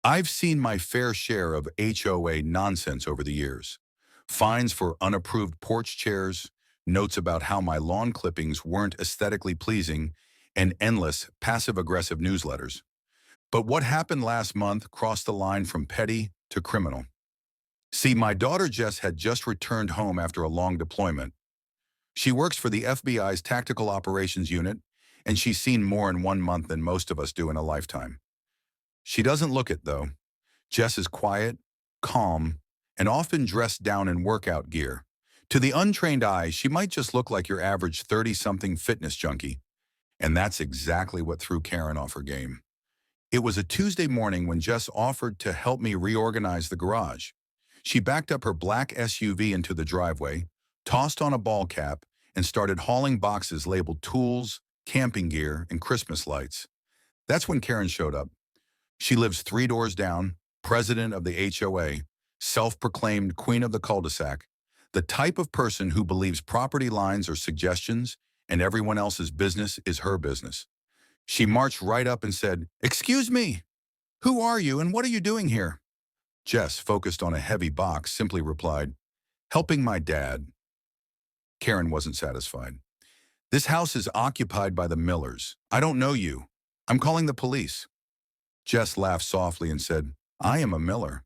I've seen my fair share of HOA nonsense over the years. Fines for unapproved porch chairs, notes about how my lawn clippings weren't aesthetically pleasing, and endless passive-aggressive newsletters. But what happened last month crossed the line from petty to criminal. See, my daughter Jess had just returned home after a long deployment. She works for the FBI's Tactical Operations Unit, and she's seen more in 1 month than most of us do in a lifetime. She doesn't look it, though. Jess is quiet, calm, and often dressed down in workout gear. To the untrained eye, she might just look like your average 30-something fitness junkie, and that's exactly what threw Karen off her game. It was a Tuesday morning when Jess offered to help me reorganize the garage. She backed up her black SUV into the driveway, tossed on a ball cap, and started hauling boxes labeled tools, camping gear, and Christmas lights. That's when Karen showed up. She lives 3 doors down, president of the HOA, self-proclaimed queen of the cul-de-sac, the type of person who believes property lines are suggestions and everyone else's business is her business. She marched right up and said, "Excuse me, who are you and what are you doing here?" Jess, focused on a heavy box, simply replied, "Helping my dad." Karen wasn't satisfied. "This house is occupied by the Millers. I don't know you. I'm calling the police." Jess laughed softly and said, "I am a Miller."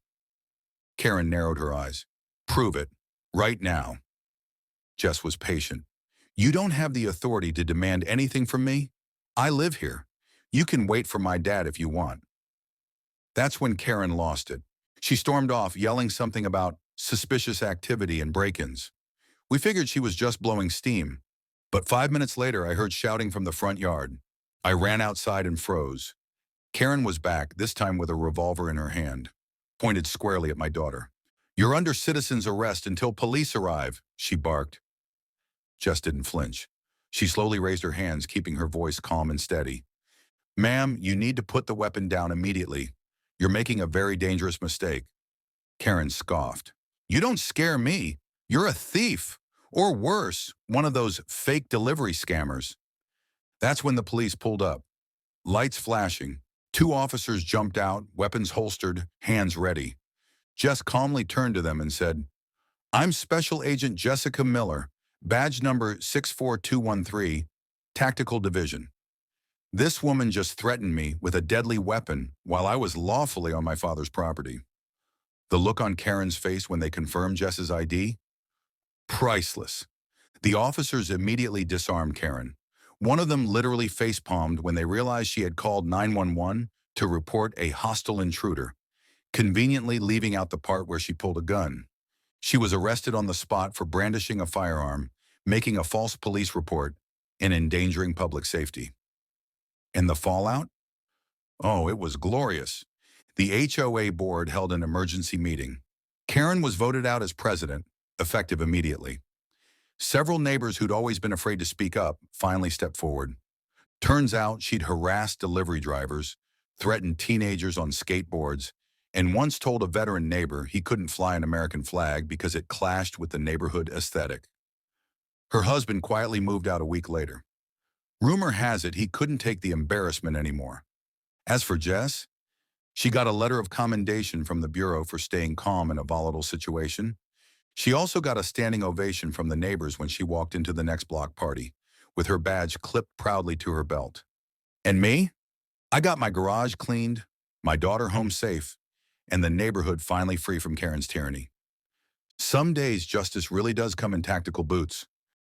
Karen narrowed her eyes. "Prove it. Right now." Jess was patient. "You don't have the authority to demand anything from me. I live here. You can wait for my dad if you want." That's when Karen lost it. She stormed off, yelling something about suspicious activity and break-ins. We figured she was just blowing steam. But 5 minutes later, I heard shouting from the front yard. I ran outside and froze. Karen was back, this time with a revolver in her hand, pointed squarely at my daughter. "You're under citizen's arrest until police arrive," she barked. Jess didn't flinch. She slowly raised her hands, keeping her voice calm and steady. "Ma'am, you need to put the weapon down immediately. You're making a very dangerous mistake." Karen scoffed. "You don't scare me. You're a thief. Or worse, one of those fake delivery scammers." That's when the police pulled up. Lights flashing. 2 officers jumped out, weapons holstered, hands ready. Jess calmly turned to them and said, "I'm Special Agent Jessica Miller, badge number 64213, Tactical Division. This woman just threatened me with a deadly weapon while I was lawfully on my father's property." The look on Karen's face when they confirmed Jess's ID? Priceless. The officers immediately disarmed Karen. One of them literally facepalmed when they realized she had called 911 to report a hostile intruder, conveniently leaving out the part where she pulled a gun. She was arrested on the spot for brandishing a firearm, making a false police report, and endangering public safety. And the fallout? Oh, it was glorious. The HOA board held an emergency meeting. Karen was voted out as president, effective immediately. Several neighbors who'd always been afraid to speak up finally stepped forward. Turns out she'd harassed delivery drivers, threatened teenagers on skateboards, and once told a veteran neighbor he couldn't fly an American flag because it clashed with the neighborhood aesthetic. Her husband quietly moved out a week later. Rumor has it he couldn't take the embarrassment anymore. As for Jess, she got a letter of commendation from the Bureau for staying calm in a volatile situation. She also got a standing ovation from the neighbors when she walked into the next block party, with her badge clipped proudly to her belt. And me? I got my garage cleaned, my daughter home safe, and the neighborhood finally free from Karen's tyranny. Some days justice really does come in tactical boots.